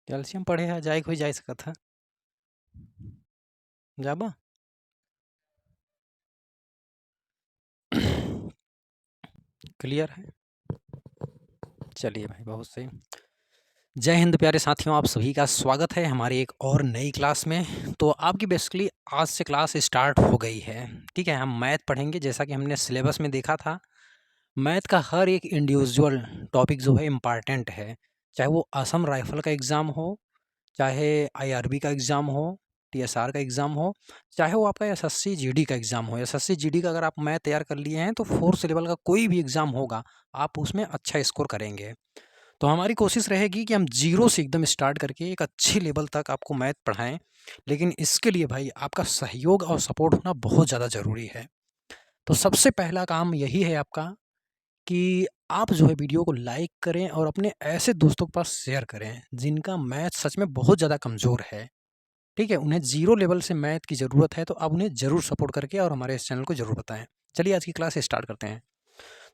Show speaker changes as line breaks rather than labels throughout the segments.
Calcium पढ़े है जाए कोई जाए सकत है जाबा क्लियर है। चलिए भाई बहुत सही। जय हिंद प्यारे साथियों, आप सभी का स्वागत है हमारी एक और नई क्लास में। तो आपकी बेसिकली आज से क्लास स्टार्ट हो गई है। ठीक है, हम मैथ पढ़ेंगे जैसा कि हमने सिलेबस में देखा था। मैथ का हर एक इंडिविजुअल टॉपिक जो है इम्पॉर्टेंट है, चाहे वो असम राइफल का एग्ज़ाम हो, चाहे आईआरबी का एग्ज़ाम हो, टीएसआर का एग्ज़ाम हो, चाहे वो आपका एसएससी जीडी का एग्ज़ाम हो। एसएससी जीडी का अगर आप मैथ तैयार कर लिए हैं तो फोर्थ लेवल का कोई भी एग्ज़ाम होगा, आप उसमें अच्छा स्कोर करेंगे। तो हमारी कोशिश रहेगी कि हम ज़ीरो से एकदम स्टार्ट करके एक अच्छे लेवल तक आपको मैथ पढ़ाएं। लेकिन इसके लिए भाई आपका सहयोग और सपोर्ट होना बहुत ज़्यादा ज़रूरी है। तो सबसे पहला काम यही है आपका कि आप जो है वीडियो को लाइक करें और अपने ऐसे दोस्तों के पास शेयर करें जिनका मैथ सच में बहुत ज़्यादा कमज़ोर है। ठीक है, उन्हें ज़ीरो लेवल से मैथ की ज़रूरत है, तो आप उन्हें ज़रूर सपोर्ट करके और हमारे इस चैनल को ज़रूर बताएं। चलिए आज की क्लास स्टार्ट करते हैं।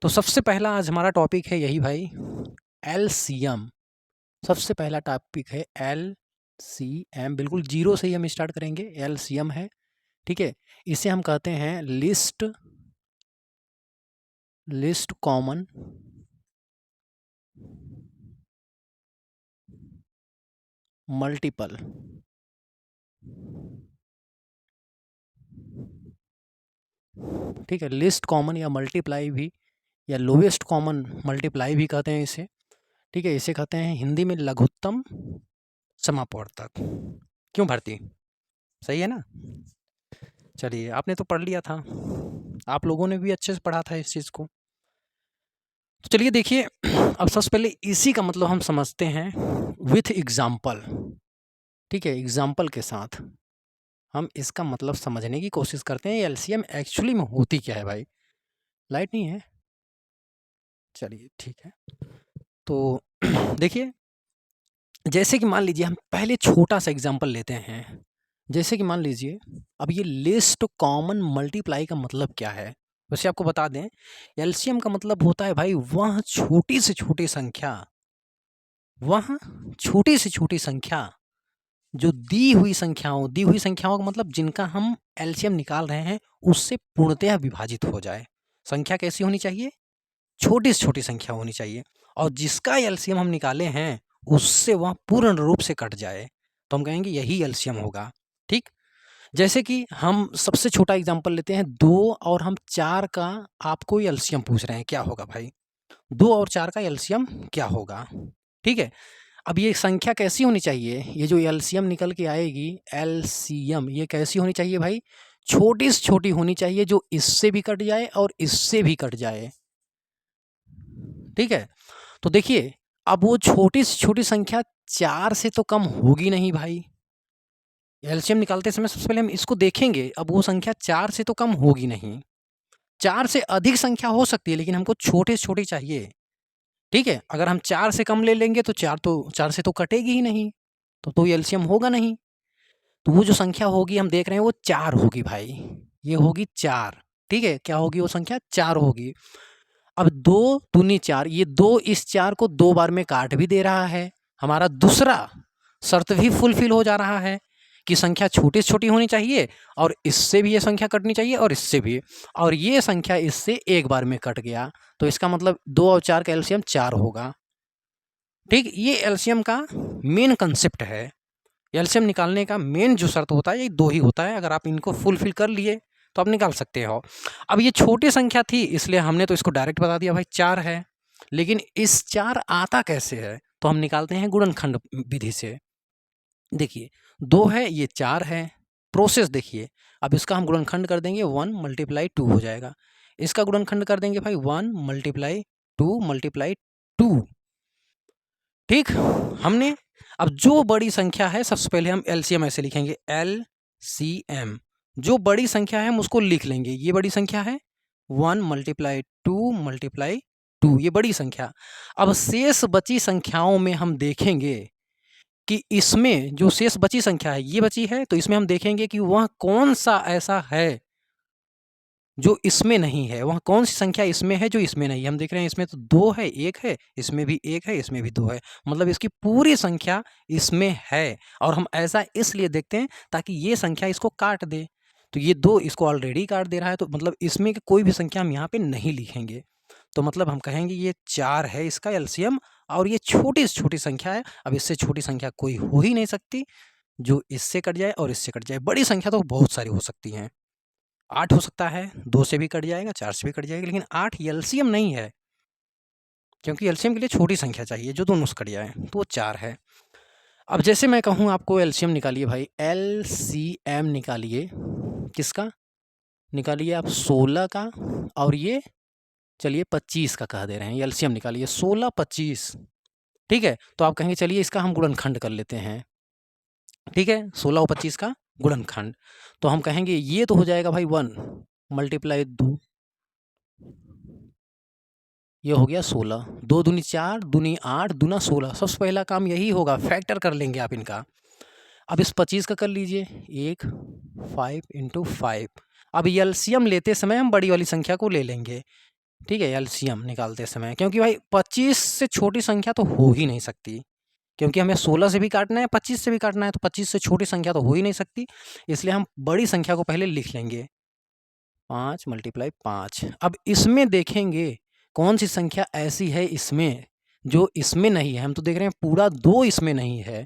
तो सबसे पहला आज हमारा टॉपिक है यही भाई, एलसीएम। सबसे पहला टॉपिक है एलसीएम। बिल्कुल जीरो से ही हम स्टार्ट करेंगे। एलसीएम है, ठीक है। इसे हम कहते हैं लिस्ट कॉमन मल्टीपल। ठीक है, लिस्ट कॉमन या मल्टीप्लाई भी या लोवेस्ट कॉमन मल्टीप्लाई भी कहते हैं इसे। ठीक है, इसे कहते हैं हिंदी में लघुत्तम समापवर्तक। क्यों भारती, सही है ना? चलिए, आपने तो पढ़ लिया था, आप लोगों ने भी अच्छे से पढ़ा था इस चीज़ को। तो चलिए देखिए, अब सबसे पहले इसी का मतलब हम समझते हैं विथ एग्जाम्पल। ठीक है, एग्जाम्पल के साथ हम इसका मतलब समझने की कोशिश करते हैं एलसीएम एक्चुअली में होती क्या है। भाई लाइट नहीं है, चलिए ठीक है। तो देखिए, जैसे कि मान लीजिए हम पहले छोटा सा एग्जाम्पल लेते हैं। जैसे कि मान लीजिए, अब ये लिस्ट कॉमन मल्टीप्लाई का मतलब क्या है, वैसे आपको बता दें। एलसीएम का मतलब होता है भाई वह छोटी से छोटी संख्या, वह छोटी से छोटी संख्या जो दी हुई संख्याओं का मतलब जिनका हम एलसीएम निकाल रहे हैं उससे पूर्णतः विभाजित हो जाए। संख्या कैसी होनी चाहिए? छोटी से छोटी संख्या होनी चाहिए, और जिसका एलसीएम हम निकाले हैं उससे वह पूर्ण रूप से कट जाए, तो हम कहेंगे यही एलसीएम होगा। ठीक, जैसे कि हम सबसे छोटा एग्जांपल लेते हैं 2 और हम 4 का आपको एलसीएम पूछ रहे हैं, क्या होगा भाई? 2 और 4 का एलसीएम क्या होगा? ठीक है, अब ये संख्या कैसी होनी चाहिए? ये जो एलसीएम निकल के आएगी, एलसीएम ये कैसी होनी चाहिए भाई? छोटी से छोटी होनी चाहिए, जो इससे भी कट जाए और इससे भी कट जाए। ठीक है, तो देखिए, अब वो छोटी से छोटी संख्या 4 से तो कम होगी नहीं भाई। एलसीएम निकालते समय सबसे पहले हम इसको देखेंगे, अब वो संख्या 4 से तो कम होगी नहीं। 4 से अधिक संख्या हो सकती है, लेकिन हमको छोटे से छोटी चाहिए। ठीक है, अगर हम 4 से कम ले लेंगे तो 4 से तो कटेगी ही नहीं, तो एलसीएम होगा नहीं। तो वो जो संख्या होगी हम देख रहे हैं वो 4 होगी भाई, ये होगी 4। ठीक है, क्या होगी वो संख्या? 4 होगी। अब 2 दूनी 4, ये 2 इस 4 को 2 बार में काट भी दे रहा है। हमारा दूसरा शर्त भी फुलफिल हो जा रहा है कि संख्या छोटी से छोटी होनी चाहिए, और इससे भी ये संख्या कटनी चाहिए और इससे भी, और ये संख्या इससे एक बार में कट गया, तो इसका मतलब 2 और 4 का एलसीएम 4 होगा। ठीक, ये एलसीएम का मेन कंसेप्ट है। एलसीएम निकालने का मेन जो शर्त होता है ये 2 ही होता है। अगर आप इनको फुलफिल कर लिए तो आप निकाल सकते हो। अब ये छोटी संख्या थी इसलिए हमने तो इसको डायरेक्ट बता दिया भाई 4 है, लेकिन इस 4 आता कैसे है? तो हम निकालते हैं गुणनखंड विधि से। देखिए, 2 है, ये 4 है। प्रोसेस देखिए, अब इसका हम गुणनखंड कर देंगे, 1 मल्टीप्लाई 2 हो जाएगा। इसका गुणनखंड कर देंगे भाई 1 मल्टीप्लाई 2 मल्टीप्लाई 2। ठीक, हमने अब जो बड़ी संख्या है सबसे पहले हम एलसीएम ऐसे लिखेंगे, एलसीएम। जो बड़ी संख्या है हम उसको लिख लेंगे, ये बड़ी संख्या है 1 मल्टीप्लाई 2 मल्टीप्लाई 2, ये बड़ी संख्या। अब शेष बची संख्याओं में हम देखेंगे कि इसमें जो शेष बची संख्या है ये बची है, तो इसमें हम देखेंगे कि वह कौन सा ऐसा है जो इसमें नहीं है, वहाँ कौन सी संख्या इसमें है जो इसमें नहीं है। हम देख रहे हैं इसमें तो 2 है, 1 है, इसमें भी 1 है, इसमें भी 2 है, मतलब इसकी पूरी संख्या इसमें है। और हम ऐसा इसलिए देखते हैं ताकि ये संख्या इसको काट दे। तो ये 2 इसको ऑलरेडी काट दे रहा है, तो मतलब इसमें की कोई भी संख्या हम यहाँ पे नहीं लिखेंगे। तो मतलब हम कहेंगे ये 4 है इसका एलसीएम, और ये छोटी से छोटी संख्या है। अब इससे छोटी संख्या कोई हो ही नहीं सकती जो इससे कट जाए और इससे कट जाए। बड़ी संख्या तो बहुत सारी हो सकती हैं, 8 हो सकता है, 2 से भी कट जाएगा, 4 से भी कट जाएगा, लेकिन 8 एलसीएम नहीं है, क्योंकि एलसीएम के लिए छोटी संख्या चाहिए जो दोनों से कट जाए, तो वो 4 है। अब जैसे मैं कहूँ आपको एलसीएम निकालिए भाई, एलसीएम निकालिए, किसका निकालिए आप, 16 का, और ये चलिए 25 का कह दे रहे हैं, एलसीएम निकालिए 16 25। ठीक है, तो आप कहेंगे चलिए इसका हम गुणनखंड कर लेते हैं। ठीक है, 16 और 25 का गुणनखंड, तो हम कहेंगे ये तो हो जाएगा भाई 1 मल्टीप्लाई 2, ये हो गया 16, 2 दूनी 4, दूनी 8, दूना 16। सबसे पहला काम यही होगा, फैक्टर कर लेंगे आप इनका। अब इस 25 का कर लीजिए, 1 5 इंटू 5। अब एलसीएम लेते समय हम बड़ी वाली संख्या को ले लेंगे। ठीक है, एलसीएम निकालते समय, क्योंकि भाई 25 से छोटी संख्या तो हो ही नहीं सकती, क्योंकि हमें 16 से भी काटना है, 25 से भी काटना है, तो 25 से छोटी संख्या तो हो ही नहीं सकती, इसलिए हम बड़ी संख्या को पहले लिख लेंगे, 5 मल्टीप्लाई 5। अब इसमें देखेंगे कौन सी संख्या ऐसी है इसमें जो इसमें नहीं है। हम तो देख रहे हैं पूरा 2 इसमें नहीं है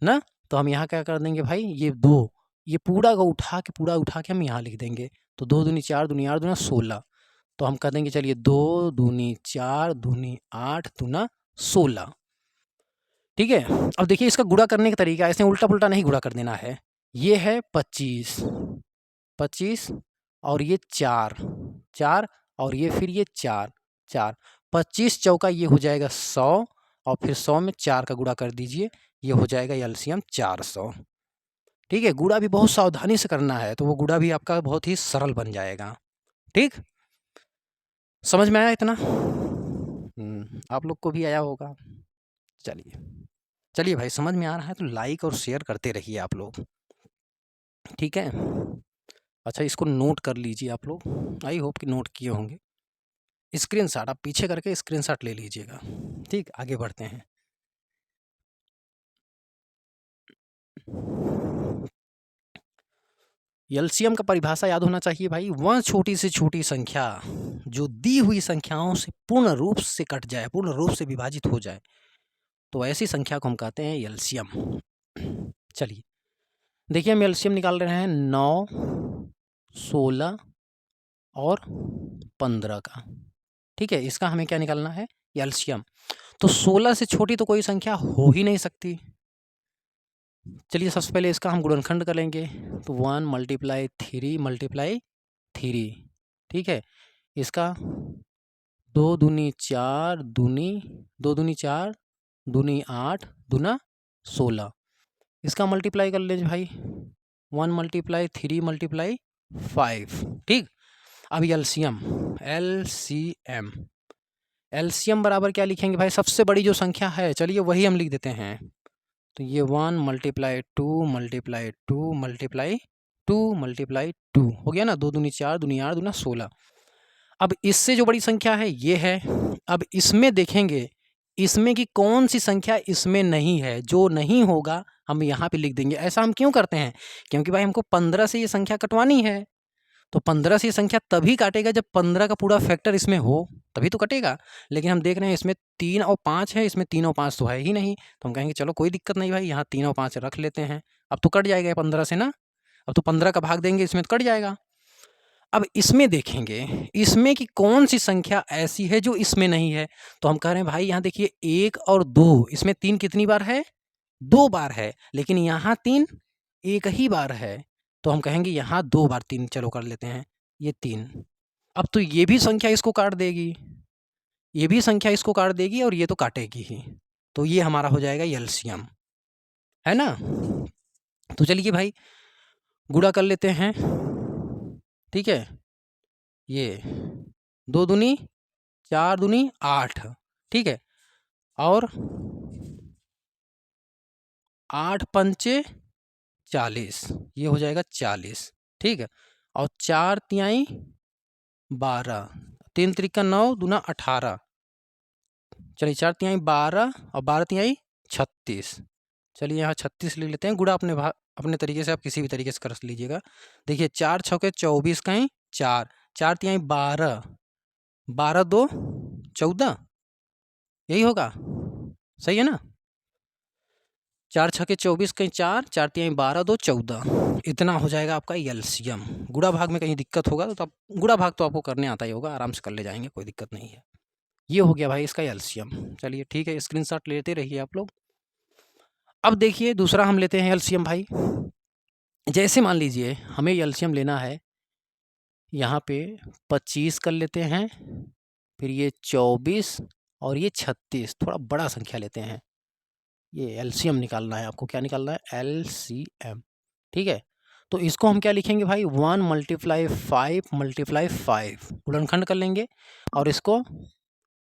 ना, तो हम यहाँ क्या कर देंगे भाई, ये 2, ये पूरा को उठा के हम यहाँ लिख देंगे। तो 2 दूनी 4, दूनी 8, दूना 16। तो हम कर देंगे चलिए 2 दूनी 4, दूनी 8, दूना 16। ठीक है, अब देखिए इसका गुणा करने का तरीका, ऐसे उल्टा पुल्टा नहीं गुणा कर देना है। ये है 25 25, और ये 4 4, और ये फिर ये 4 4, 25 चौका ये हो जाएगा 100, और फिर 100 में 4 का गुणा कर दीजिए, ये हो जाएगा एलसीएम 400। ठीक है, गुणा भी बहुत सावधानी से करना है, तो वो गुणा भी आपका बहुत ही सरल बन जाएगा। ठीक, समझ में आया इतना? आप लोग को भी आया होगा। चलिए चलिए भाई, समझ में आ रहा है तो लाइक और शेयर करते रहिए आप लोग। ठीक है, अच्छा इसको नोट कर लीजिए आप लोग, आई होप कि नोट किए होंगे। स्क्रीनशॉट आप पीछे करके स्क्रीनशॉट ले लीजिएगा। ठीक, आगे बढ़ते हैं। एलसीएम का परिभाषा याद होना चाहिए भाई, वह छोटी से छोटी संख्या जो दी हुई संख्याओं से पूर्ण रूप से कट जाए, पूर्ण रूप से विभाजित हो जाए, तो ऐसी संख्या को हम कहते हैं एलसीएम। चलिए देखिए, हम एलसीएम निकाल रहे हैं 9 16 और 15 का। ठीक है, इसका हमें क्या निकालना है, एलसीएम। तो 16 से छोटी तो कोई संख्या हो ही नहीं सकती। चलिए सबसे पहले इसका हम गुणनखंड करेंगे, तो 1 मल्टीप्लाई 3 मल्टीप्लाई 3। ठीक है, इसका 2 दूनी 4, दूनी 2 दूनी 4, दूनी 8, दूना 16। इसका मल्टीप्लाई कर लीजिए भाई, 1 मल्टीप्लाई 3 मल्टीप्लाई 5। ठीक, अब एलसीएम एलसीएम एलसीएम बराबर क्या लिखेंगे भाई, सबसे बड़ी जो संख्या है, चलिए वही हम लिख देते हैं। तो ये 1 मल्टीप्लाई 2 मल्टीप्लाई 2 मल्टीप्लाई 2 मल्टीप्लाई 2 हो गया ना, 2 दूनी 4, दूनी 8, दूना 16। अब इससे जो बड़ी संख्या है ये है। अब इसमें देखेंगे इसमें की कौन सी संख्या इसमें नहीं है, जो नहीं होगा हम यहाँ पे लिख देंगे। ऐसा हम क्यों करते हैं, क्योंकि भाई हमको 15 से ये संख्या कटवानी है, तो 15 से ये संख्या तभी काटेगा जब 15 का पूरा फैक्टर इसमें हो, तभी तो कटेगा। लेकिन हम देख रहे हैं इसमें 3 और 5 है, इसमें 3 और 5 तो है ही नहीं, तो हम कहेंगे चलो कोई दिक्कत नहीं भाई, यहाँ 3 और 5 रख लेते हैं। अब तो कट जाएगा 15 से ना, अब तो 15 का भाग देंगे इसमें तो कट जाएगा। अब इसमें देखेंगे इसमें की कौन सी संख्या ऐसी है जो इसमें नहीं है, तो हम कह रहे हैं भाई यहाँ देखिए 1 और 2, इसमें 3 कितनी बार है, 2 बार है, लेकिन यहाँ 3 एक ही बार है, तो हम कहेंगे यहाँ 2 बार 3, चलो कर लेते हैं ये 3। अब तो ये भी संख्या इसको काट देगी, ये भी संख्या इसको काट देगी, और ये तो काटेगी ही, तो ये हमारा हो जाएगा एलसीएम, है ना। तो चलिए भाई गुणा कर लेते हैं। ठीक है, ये 2 दूनी 4, दूनी 8। ठीक है, और 8 पंचे 40, ये हो जाएगा 40। ठीक है, और 4 तिहाई 12, 3 त्रिका 9 दूना 18। चलिए 4 तिहाई 12 और 12 तिहाई 36। चलिए यहाँ 36 लिख लेते हैं। गुणा अपने तरीके से आप किसी भी तरीके से कर लीजिएगा। देखिए 4 छके 24 कहीं 4, 4 तिहाई 12, 12 2 14, यही होगा, सही है ना। 4 छके 24 कहीं 4, 4 तिहाई 12 2 14, इतना हो जाएगा आपका एलसीएम। गुणा भाग में कहीं दिक्कत होगा तो गुणा भाग तो आपको करने आता ही होगा, आराम से कर ले जाएंगे, कोई दिक्कत नहीं है। ये हो गया भाई इसका एलसीएम। चलिए ठीक है, स्क्रीनशॉट लेते रहिए आप लोग। अब देखिए दूसरा हम लेते हैं एलसीएम भाई। जैसे मान लीजिए हमें एलसीएम लेना है, यहाँ पे 25 कर लेते हैं, फिर ये 24 और ये 36, थोड़ा बड़ा संख्या लेते हैं। ये एलसीएम निकालना है आपको। क्या निकालना है? एलसीएम। ठीक है, तो इसको हम क्या लिखेंगे भाई? 1 × 5 × 5 गुणनखंड कर लेंगे, और इसको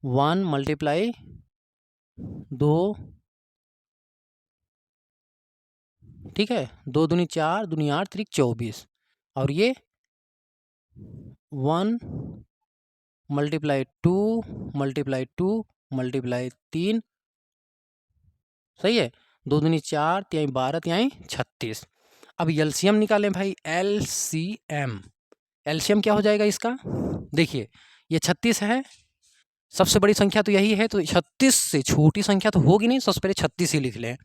1 × 2, ठीक है, 2 दूनी 4, दूनी 8, त्रिक 24, और ये 1 × 2 × 2 × 3, सही है, 2 दूनी 4, तिहाई 12, तिहाई 36। अब एलसीएम निकालें भाई, एलसीएम। एलसीएम क्या हो जाएगा इसका? देखिए ये 36 है, सबसे बड़ी संख्या तो यही है, तो 36 से छोटी संख्या तो होगी नहीं, सबसे पहले 36 ही लिख लें।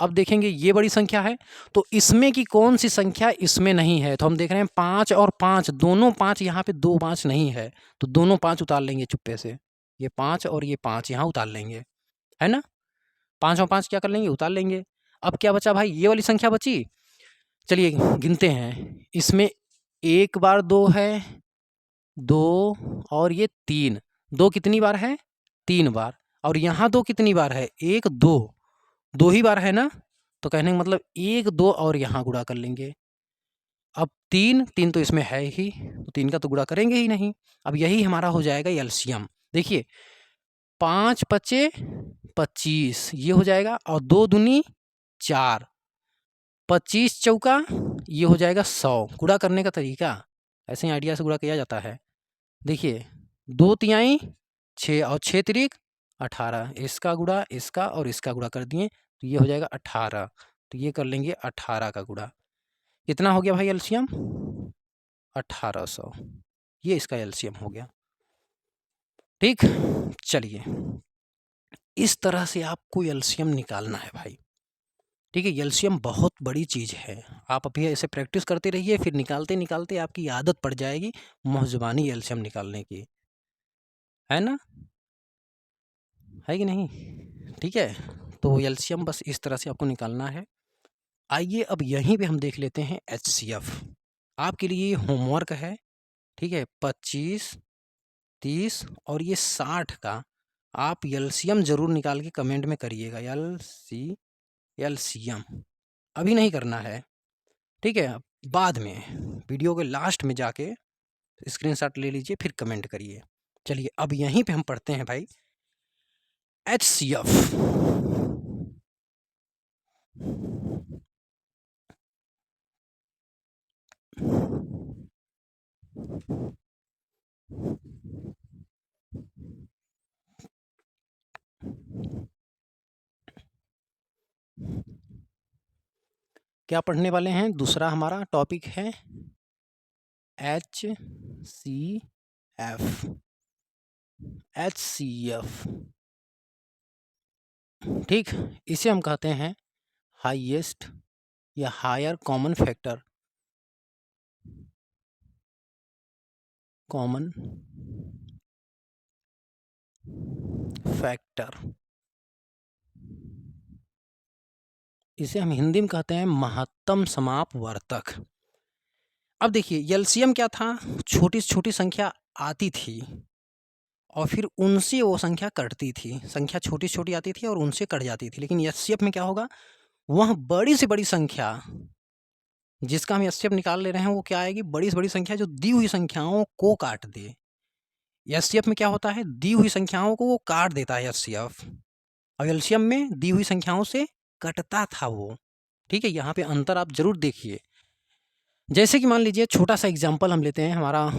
अब देखेंगे ये बड़ी संख्या है, तो इसमें की कौन सी संख्या इसमें नहीं है, तो हम देख रहे हैं 5 और 5, दोनों 5, यहाँ पे 2 5 नहीं है, तो दोनों 5 उतार लेंगे चुप्पे से। ये 5 और ये 5 यहाँ उतार लेंगे, है ना। 5 और 5 क्या कर लेंगे? उतार लेंगे। अब क्या बचा भाई? ये वाली संख्या बची। चलिए गिनते हैं। इसमें एक बार 2 है, 2 और ये 3, 2 कितनी बार है? 3 बार। और यहाँ 2 कितनी बार है? 1 2, 2 ही बार है ना, तो कहने का मतलब 1 2 और यहाँ गुणा कर लेंगे। अब 3 3 तो इसमें है ही, तो 3 का तो गुणा करेंगे ही नहीं। अब यही हमारा हो जाएगा एलसीएम। देखिए 5 पचे 25 ये हो जाएगा, और 2 दूनी 4, 25 चौका ये हो जाएगा 100। गुणा करने का तरीका ऐसे ही आइडिया से गुणा किया जाता है। देखिए 2 तिहाई 6 और 6 तिरिक 18, इसका गुणा इसका और इसका गुणा कर दिए, तो ये हो जाएगा 18। तो ये कर लेंगे 18 का गुणा। कितना हो गया भाई एलसीएम? 1800। ये इसका एलसीएम हो गया। ठीक, चलिए इस तरह से आपको एलसीएम निकालना है भाई। ठीक है, एलसीएम बहुत बड़ी चीज़ है। आप अभी ऐसे प्रैक्टिस करते रहिए, फिर निकालते निकालते आपकी आदत पड़ जाएगी मुँहज़ुबानी एलसीएम निकालने की, है ना, है कि नहीं? ठीक है, तो एलसीएम बस इस तरह से आपको निकालना है। आइए अब यहीं पे हम देख लेते हैं एचसीएफ। आपके लिए होमवर्क है, ठीक है, 25 30 और ये 60 का आप एलसीएम ज़रूर निकाल के कमेंट में करिएगा। एलसीएम अभी नहीं करना है, ठीक है, बाद में वीडियो के लास्ट में जाके स्क्रीनशॉट ले लीजिए, फिर कमेंट करिए। चलिए अब यहीं पे हम पढ़ते हैं भाई एचसीएफ। क्या पढ़ने वाले हैं? दूसरा हमारा टॉपिक है एचसीएफ। एचसीएफ, ठीक, इसे हम कहते हैं हाईएस्ट या higher common factor. Common factor, इसे हम हिंदी में कहते हैं महत्तम समापवर्तक। अब देखिए एलसीएम क्या था? छोटी से छोटी संख्या आती थी और फिर उनसे वो संख्या कटती थी। संख्या छोटी से छोटी आती थी और उनसे कट जाती थी। लेकिन एचसीएफ में क्या होगा? वह बड़ी से बड़ी संख्या जिसका हम एचसीएफ निकाल ले रहे हैं, वो क्या आएगी? बड़ी से बड़ी संख्या जो दी हुई संख्याओं को काट दे। एचसीएफ में क्या होता है? दी हुई संख्याओं को वो काट देता है एचसीएफ, और एलसीएम में दी हुई संख्याओं से कटता था वो। ठीक है, यहाँ पे अंतर आप जरूर देखिए। जैसे कि मान लीजिए छोटा सा एग्जाम्पल हम लेते हैं, हमारा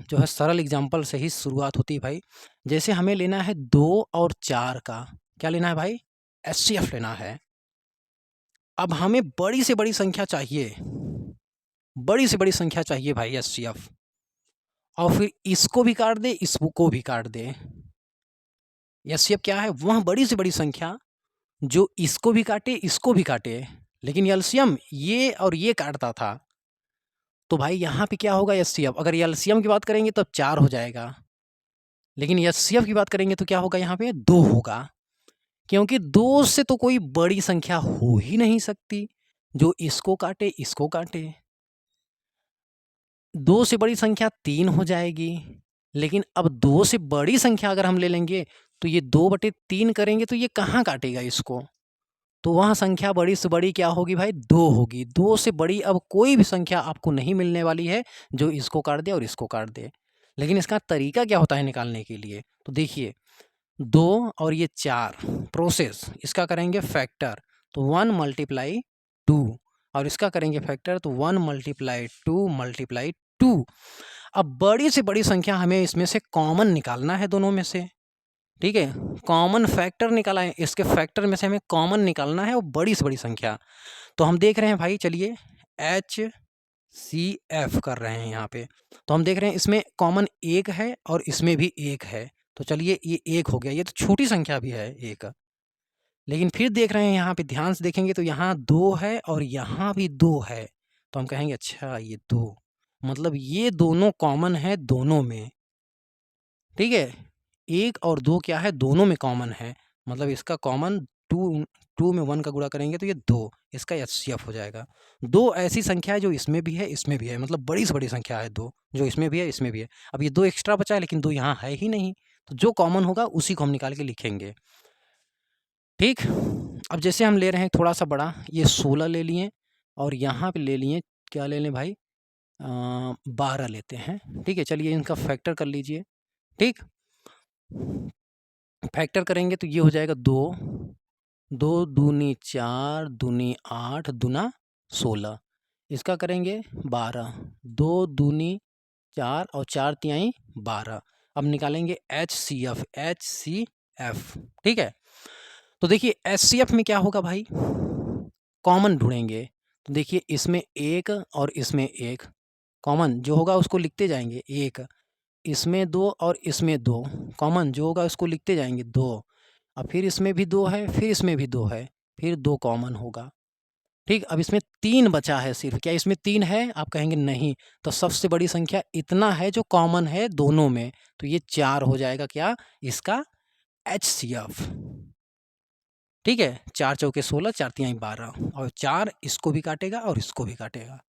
जो है सरल एग्जाम्पल से ही शुरुआत होती है भाई। जैसे हमें लेना है 2 और 4 का, क्या लेना है भाई, एचसीएफ लेना है। अब हमें बड़ी से बड़ी संख्या चाहिए, बड़ी से बड़ी संख्या चाहिए भाई एचसीएफ, और फिर इसको भी काट दे, इसको भी काट दे। एचसीएफ क्या है, वह बड़ी से बड़ी संख्या जो इसको भी काटे, इसको भी काटे, लेकिन एलसीएम ये और ये काटता था। तो भाई यहाँ पे क्या होगा एचसीएफ, अगर एलसीएम की बात करेंगे तो 4 हो जाएगा, लेकिन एचसीएफ की बात करेंगे तो क्या होगा, यहाँ पे 2 होगा। क्योंकि 2 से तो कोई बड़ी संख्या हो ही नहीं सकती जो इसको काटे, इसको काटे। 2 से बड़ी संख्या 3 हो जाएगी, लेकिन अब 2 से बड़ी संख्या अगर हम ले लेंगे तो ये 2/3 करेंगे तो ये कहाँ काटेगा इसको, तो वहाँ संख्या बड़ी से बड़ी क्या होगी भाई, 2 होगी। 2 से बड़ी अब कोई भी संख्या आपको नहीं मिलने वाली है जो इसको काट दे और इसको काट दे। लेकिन इसका तरीका क्या होता है निकालने के लिए, तो देखिए 2 और ये 4 प्रोसेस, इसका करेंगे फैक्टर तो 1 × 2, और इसका करेंगे फैक्टर तो 1 × 2 × 2। अब बड़ी से बड़ी संख्या हमें इसमें से कॉमन निकालना है दोनों में से। ठीक है, कॉमन फैक्टर निकाला है, इसके फैक्टर में से हमें कॉमन निकालना है वो बड़ी से बड़ी संख्या। तो हम देख रहे हैं भाई, चलिए HCF कर रहे हैं यहाँ पे, तो हम देख रहे हैं इसमें कॉमन 1 है और इसमें भी 1 है, तो चलिए ये 1 हो गया, ये तो छोटी संख्या भी है 1। लेकिन फिर देख रहे हैं यहाँ पे, ध्यान से देखेंगे तो यहाँ 2 है और यहाँ भी 2 है, तो हम कहेंगे अच्छा ये 2, मतलब ये दोनों कॉमन है दोनों में। ठीक है, 1 और 2 क्या है, दोनों में कॉमन है, मतलब इसका कॉमन 2 में 1 का गुणा करेंगे तो ये 2, इसका एचसीएफ हो जाएगा। 2 ऐसी संख्या है जो इसमें भी है, इसमें भी है, मतलब बड़ी से बड़ी संख्या है 2, जो इसमें भी है, इसमें भी है। अब ये 2 एक्स्ट्रा बचा है, लेकिन 2 यहाँ है ही नहीं, तो जो कॉमन होगा उसी को हम निकाल के लिखेंगे। ठीक, अब जैसे हम ले रहे हैं थोड़ा सा बड़ा, ये 16 ले लिए और यहाँ पे ले लिए, क्या ले लें भाई, 12 लेते हैं। ठीक है, चलिए इनका फैक्टर कर लीजिए। ठीक, फैक्टर करेंगे तो ये हो जाएगा 2, 2 दूनी 4, दूनी 8, दूना 16, इसका करेंगे 12, 2 दूनी 4 और 4 तिहाई 12। अब निकालेंगे HCF, HCF। ठीक है, तो देखिए HCF में क्या होगा भाई, कॉमन ढूंढेंगे, तो देखिए इसमें 1 और इसमें 1, कॉमन जो होगा उसको लिखते जाएंगे 1, इसमें 2 और इसमें 2, कॉमन जो होगा उसको लिखते जाएंगे 2, अब फिर इसमें भी 2 है, फिर इसमें भी 2 है, फिर 2 कॉमन होगा। ठीक, अब इसमें 3 बचा है सिर्फ, क्या इसमें 3 है, आप कहेंगे नहीं, तो सबसे बड़ी संख्या इतना है जो कॉमन है दोनों में, तो ये 4 हो जाएगा क्या, इसका HCF। ठीक है, 4 चौके 16, 4 तिहाई 12, और 4 इसको भी काटेगा और इसको भी काटेगा।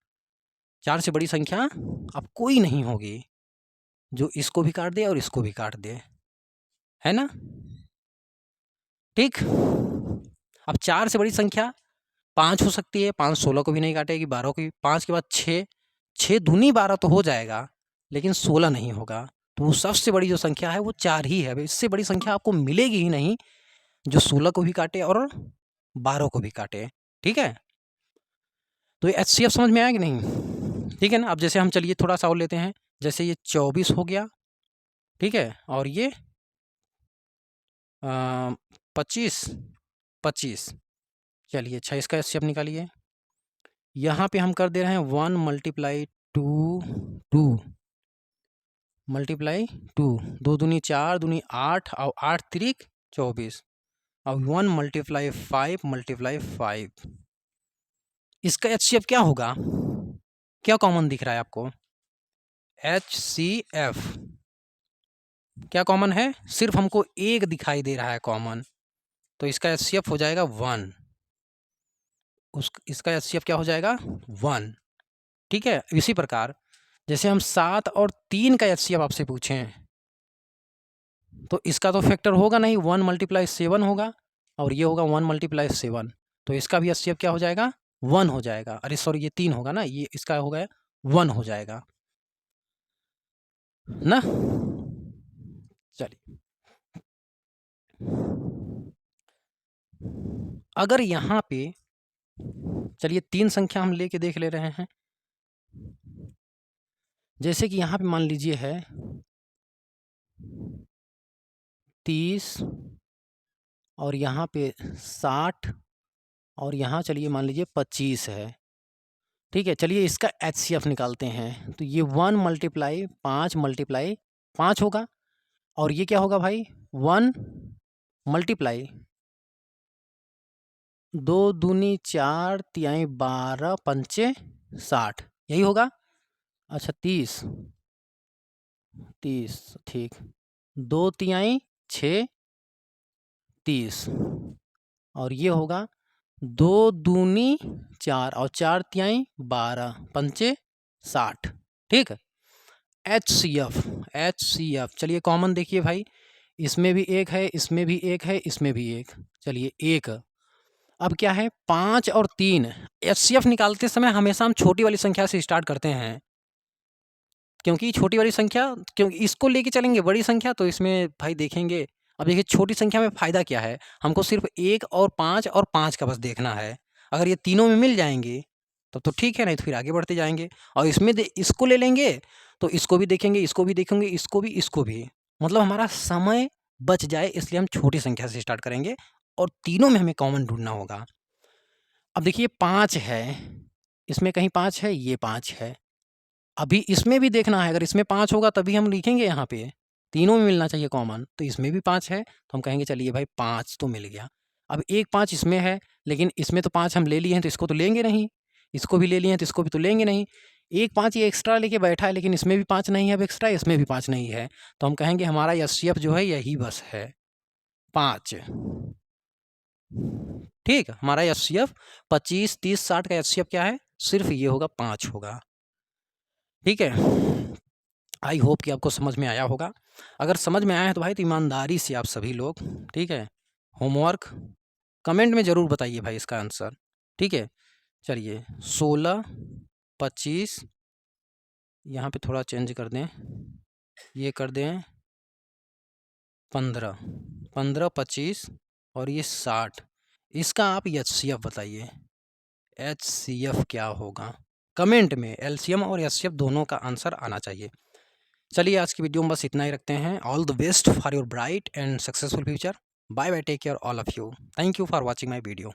4 से बड़ी संख्या अब कोई नहीं होगी जो इसको भी काट दे और इसको भी काट दे, है ना। ठीक, अब 4 से बड़ी संख्या 5 हो सकती है, 5 16 को भी नहीं काटेगी, 12 को भी, 5 के बाद 6, 6 दूनी 12 तो हो जाएगा, लेकिन 16 नहीं होगा, तो वो सबसे बड़ी जो संख्या है वो 4 ही है। इससे बड़ी संख्या आपको मिलेगी ही नहीं जो 16 को भी काटे और 12 को भी काटे। ठीक है, तो ये HCF समझ में आया कि नहीं। ठीक है ना, अब जैसे हम चलिए थोड़ा सा और लेते हैं, जैसे ये 24 हो गया, ठीक है, और ये 25, 25, चलिए अच्छा इसका HCF निकालिए। यहाँ पे हम कर दे रहे हैं 1 × 2, 2 × 2, 2 दूनी 4, दूनी 8 और 8 तिरिक 24, और 1 × 5 × 5, इसका HCF क्या होगा, क्या कॉमन दिख रहा है आपको, HCF क्या कॉमन है, सिर्फ हमको 1 दिखाई दे रहा है कॉमन, तो इसका HCF हो जाएगा 1, इसका HCF क्या हो जाएगा 1। ठीक है, इसी प्रकार जैसे हम 7 और 3 का HCF आपसे पूछें, तो इसका तो फैक्टर होगा नहीं, 1 × 7 होगा, और ये होगा 1 × 7, तो इसका भी HCF क्या हो जाएगा 1 हो जाएगा। अरे सॉरी, ये 3 होगा ना, ये इसका हो गया 1 हो जाएगा ना। चलिए अगर यहाँ पे चलिए 3 संख्या हम लेके देख ले रहे हैं। जैसे कि यहाँ पे मान लीजिए है 30 और यहाँ पे 60 और यहाँ चलिए मान लीजिए 25 है। ठीक है, चलिए इसका एचसीएफ निकालते हैं। तो ये 1 मल्टीप्लाई 5 होगा और ये क्या होगा भाई 1 मल्टीप्लाई 2 दूनी 4 तिहाई 12 पंचे 60 यही होगा। अच्छा 30 ठीक 2 तिहाई 6 30 और ये होगा 2 दूनी 4 और 4 तिहाई 12 पंचे 60। ठीक है, एच सी एफ चलिए कॉमन देखिए भाई, इसमें भी एक है, इसमें भी एक है, इसमें भी एक, चलिए एक। अब क्या है 5 और 3, एचसीएफ निकालते समय हमेशा हम छोटी वाली संख्या से स्टार्ट करते हैं, क्योंकि छोटी वाली संख्या, क्योंकि इसको लेके चलेंगे बड़ी संख्या तो इसमें भाई देखेंगे। अब देखिए छोटी संख्या में फ़ायदा क्या है, हमको सिर्फ 1 और 5 का बस देखना है। अगर ये तीनों में मिल जाएंगे तब तो ठीक है, नहीं तो फिर आगे बढ़ते जाएंगे। और इसमें इसको ले लेंगे तो इसको भी देखेंगे, इसको भी देखेंगे, इसको भी, मतलब हमारा समय बच जाए, इसलिए हम छोटी संख्या से स्टार्ट करेंगे और तीनों में हमें कॉमन ढूंढना होगा। अब देखिए 5 है, इसमें कहीं 5 है, ये 5 है, अभी इसमें भी देखना है। अगर इसमें 5 होगा तभी हम लिखेंगे यहाँ पे, तीनों में मिलना चाहिए कॉमन। तो इसमें भी 5 है तो हम कहेंगे चलिए भाई 5 तो मिल गया। अब एक 5 इसमें है, लेकिन इसमें तो 5 हम ले लिए हैं तो इसको तो लेंगे नहीं, इसको भी ले लिए हैं तो इसको भी तो लेंगे नहीं। एक 5 ये एक्स्ट्रा लेके बैठा है, लेकिन इसमें भी 5 नहीं है अब एक्स्ट्रा, इसमें भी 5 नहीं है, तो हम कहेंगे हमारा एचसीएफ जो है यही बस है 5। ठीक, हमारा एचसीएफ 25 30 60 का एचसीएफ क्या है, सिर्फ ये होगा 5 होगा। ठीक है, आई होप कि आपको समझ में आया होगा। अगर समझ में आया है तो भाई तो ईमानदारी से आप सभी लोग, ठीक है, होमवर्क कमेंट में ज़रूर बताइए भाई इसका आंसर। ठीक है, चलिए 16 25, यहाँ पे थोड़ा चेंज कर दें, ये कर दें 15 15 25 और ये 60, इसका आप एचसीएफ बताइए, एचसीएफ क्या होगा कमेंट में। एलसीएम और एचसीएफ दोनों का आंसर आना चाहिए। चलिए आज की वीडियो में बस इतना ही रखते हैं। All the best for your bright and successful future. Bye bye, take care all of you. Thank you for watching my video.